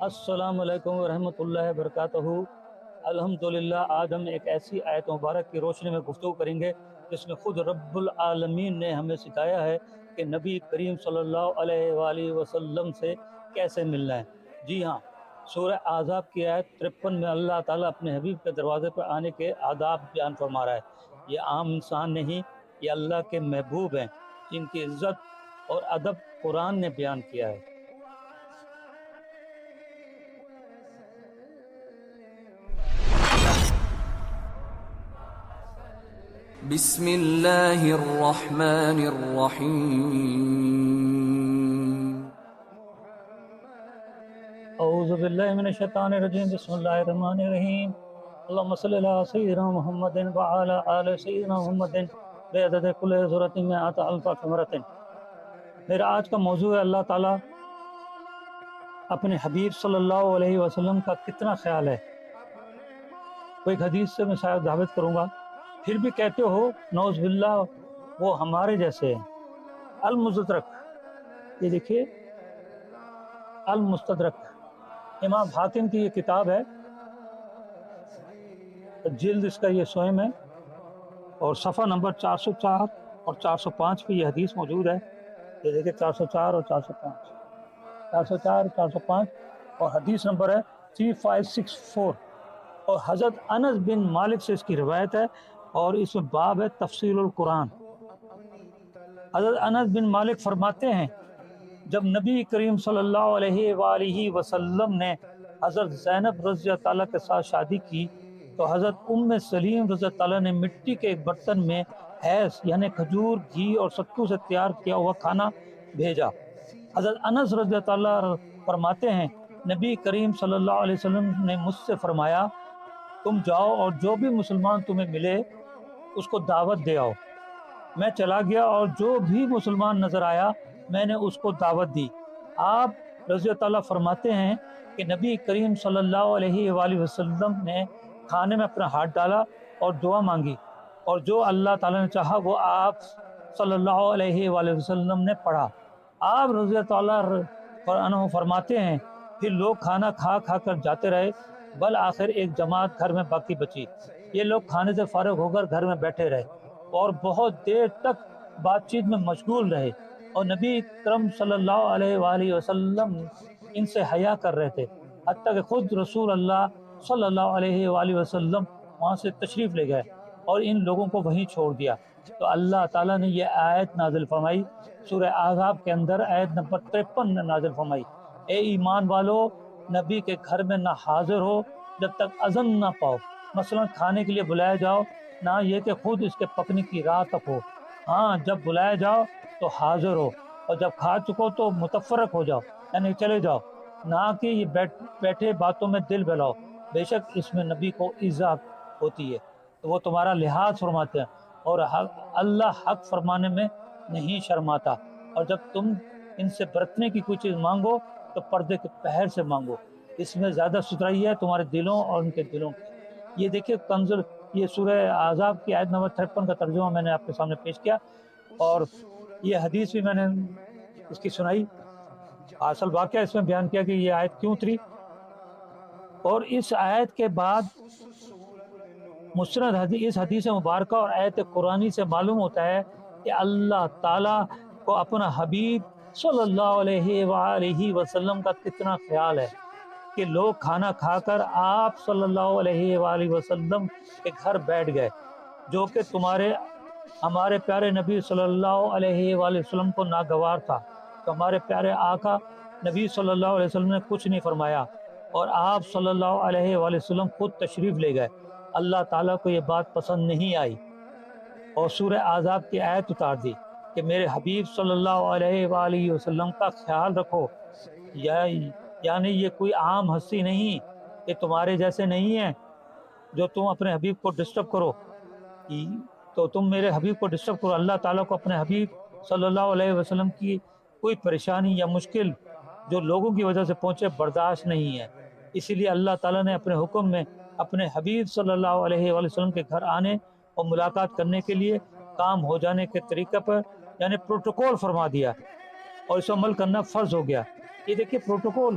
السلام علیکم ورحمۃ اللہ وبرکاتہ۔ الحمدللہ، آج ہم ایک ایسی آیت مبارک کی روشنی میں گفتگو کریں گے جس میں خود رب العالمین نے ہمیں سکھایا ہے کہ نبی کریم صلی اللہ علیہ وآلہ وسلم سے کیسے ملنا ہے۔ جی ہاں، سورہ احزاب کی آیت 53 میں اللہ تعالیٰ اپنے حبیب کے دروازے پر آنے کے آداب بیان فرما رہا ہے۔ یہ عام انسان نہیں، یہ اللہ کے محبوب ہیں جن کی عزت اور ادب قرآن نے بیان کیا ہے۔ بسم اللہ الرحمن الرحیم۔ اعوذ باللہ من الشیطان الرجیم، بسم اللہ الرحمن الرحیم۔ اللہم صلی علی سیدنا محمد وعلی آل سیدنا محمد بعدد کل ذرۃ مئات الف ثمرۃ۔ میرا آج کا موضوع ہے اللہ تعالیٰ اپنے حبیب صلی اللہ علیہ وسلم کا کتنا خیال ہے۔ کوئی ایک حدیث سے میں شاید ثابت کروں گا، پھر بھی کہتے ہو نعوذ باللہ وہ ہمارے جیسے ہیں۔ المستدرک، یہ دیکھیے المستدرک، امام حاکم کی یہ کتاب ہے، جلد اس کا یہ سوئم ہے، اور صفحہ نمبر 404 اور 405 پہ یہ حدیث موجود ہے۔ یہ دیکھیں 404 اور 405، 404 اور 405، اور حدیث نمبر ہے 3564، اور حضرت انس بن مالک سے اس کی روایت ہے، اور اس میں باب ہے تفسیر القرآن۔ حضرت انس بن مالک فرماتے ہیں، جب نبی کریم صلی اللہ علیہ وآلہ وسلم نے حضرت زینب رضی اللہ تعالیٰ کے ساتھ شادی کی تو حضرت ام سلیم رضی اللہ تعالیٰ نے مٹی کے ایک برتن میں حیض یعنی کھجور، گھی اور ستو سے تیار کیا ہوا کھانا بھیجا۔ حضرت انس رضی اللہ تعالیٰ فرماتے ہیں، نبی کریم صلی اللہ علیہ وسلم نے مجھ سے فرمایا، تم جاؤ اور جو بھی مسلمان تمہیں ملے اس کو دعوت دے آؤ۔ میں چلا گیا اور جو بھی مسلمان نظر آیا میں نے اس کو دعوت دی۔ آپ رضی اللہ تعالیٰ فرماتے ہیں کہ نبی کریم صلی اللہ علیہ وآلہ وسلم نے کھانے میں اپنا ہاتھ ڈالا اور دعا مانگی، اور جو اللہ تعالیٰ نے چاہا وہ آپ صلی اللہ علیہ وآلہ وسلم نے پڑھا۔ آپ رضی اللہ تعالیٰ عنہ فرماتے ہیں، پھر لوگ کھانا کھا کھا کر جاتے رہے، بالآخر ایک جماعت گھر میں باقی بچی۔ یہ لوگ کھانے سے فارغ ہو کر گھر میں بیٹھے رہے اور بہت دیر تک بات چیت میں مشغول رہے، اور نبی کرم صلی اللہ علیہ وآلہ وسلم ان سے حیا کر رہے تھے، حتیٰ کہ خود رسول اللہ صلی اللہ علیہ وآلہ وسلم وہاں سے تشریف لے گئے اور ان لوگوں کو وہیں چھوڑ دیا۔ تو اللہ تعالیٰ نے یہ آیت نازل فرمائی، سورہ احزاب کے اندر آیت نمبر 53 میں نازل فرمائی، اے ایمان والو، نبی کے گھر میں نہ حاضر ہو جب تک اذن نہ پاؤ، مثلا کھانے کے لیے بلایا جاؤ، نہ یہ کہ خود اس کے پکنے کی راہ تک ہو، ہاں جب بلایا جاؤ تو حاضر ہو، اور جب کھا چکو تو متفرق ہو جاؤ یعنی چلے جاؤ، نہ کہ یہ بیٹھے باتوں میں دل بہلاؤ، بے شک اس میں نبی کو ایذا ہوتی ہے، تو وہ تمہارا لحاظ فرماتے ہیں، اور اللہ حق فرمانے میں نہیں شرماتا، اور جب تم ان سے برتنے کی کوئی چیز مانگو تو پردے کے پہر سے مانگو، اس میں زیادہ ستھرائی ہے تمہارے دلوں اور ان کے دلوں کی۔ یہ دیکھیے کنزل، یہ سورہ احزاب کی آیت نمبر 53 کا ترجمہ میں نے آپ کے سامنے پیش کیا، اور یہ حدیث بھی میں نے اس کی سنائی، اصل واقعہ اس میں بیان کیا کہ یہ آیت کیوں اتری۔ اور اس آیت کے بعد مستند اس حدیث مبارکہ اور آیت قرآنی سے معلوم ہوتا ہے کہ اللہ تعالیٰ کو اپنا حبیب صلی اللہ علیہ وآلہ وسلم کا کتنا خیال ہے کہ لوگ کھانا کھا کر آپ صلی اللہ علیہ وآلہ وسلم کے گھر بیٹھ گئے، جو کہ ہمارے پیارے نبی صلی اللہ علیہ وآلہ وسلم کو ناگوار تھا۔ تو ہمارے پیارے آقا نبی صلی اللہ علیہ وسلم نے کچھ نہیں فرمایا، اور آپ صلی اللہ علیہ وآلہ وسلم خود تشریف لے گئے۔ اللہ تعالیٰ کو یہ بات پسند نہیں آئی اور سورہ احزاب کی آیت اتار دی کہ میرے حبیب صلی اللہ علیہ وآلہ وسلم کا خیال رکھو، یعنی یہ کوئی عام ہستی نہیں، یہ تمہارے جیسے نہیں ہیں جو تم اپنے حبیب کو ڈسٹرب کرو، تو تم میرے حبیب کو ڈسٹرب کرو۔ اللہ تعالیٰ کو اپنے حبیب صلی اللہ علیہ وسلم کی کوئی پریشانی یا مشکل جو لوگوں کی وجہ سے پہنچے برداشت نہیں ہے، اسی لیے اللہ تعالیٰ نے اپنے حکم میں اپنے حبیب صلی اللہ علیہ وآلہ وسلم کے گھر آنے اور ملاقات کرنے کے لیے کام ہو جانے کے طریقے پر یعنی پروٹوکول فرما دیا، اور اس عمل کرنا فرض ہو گیا۔ یہ دیکھیے پروٹوکول،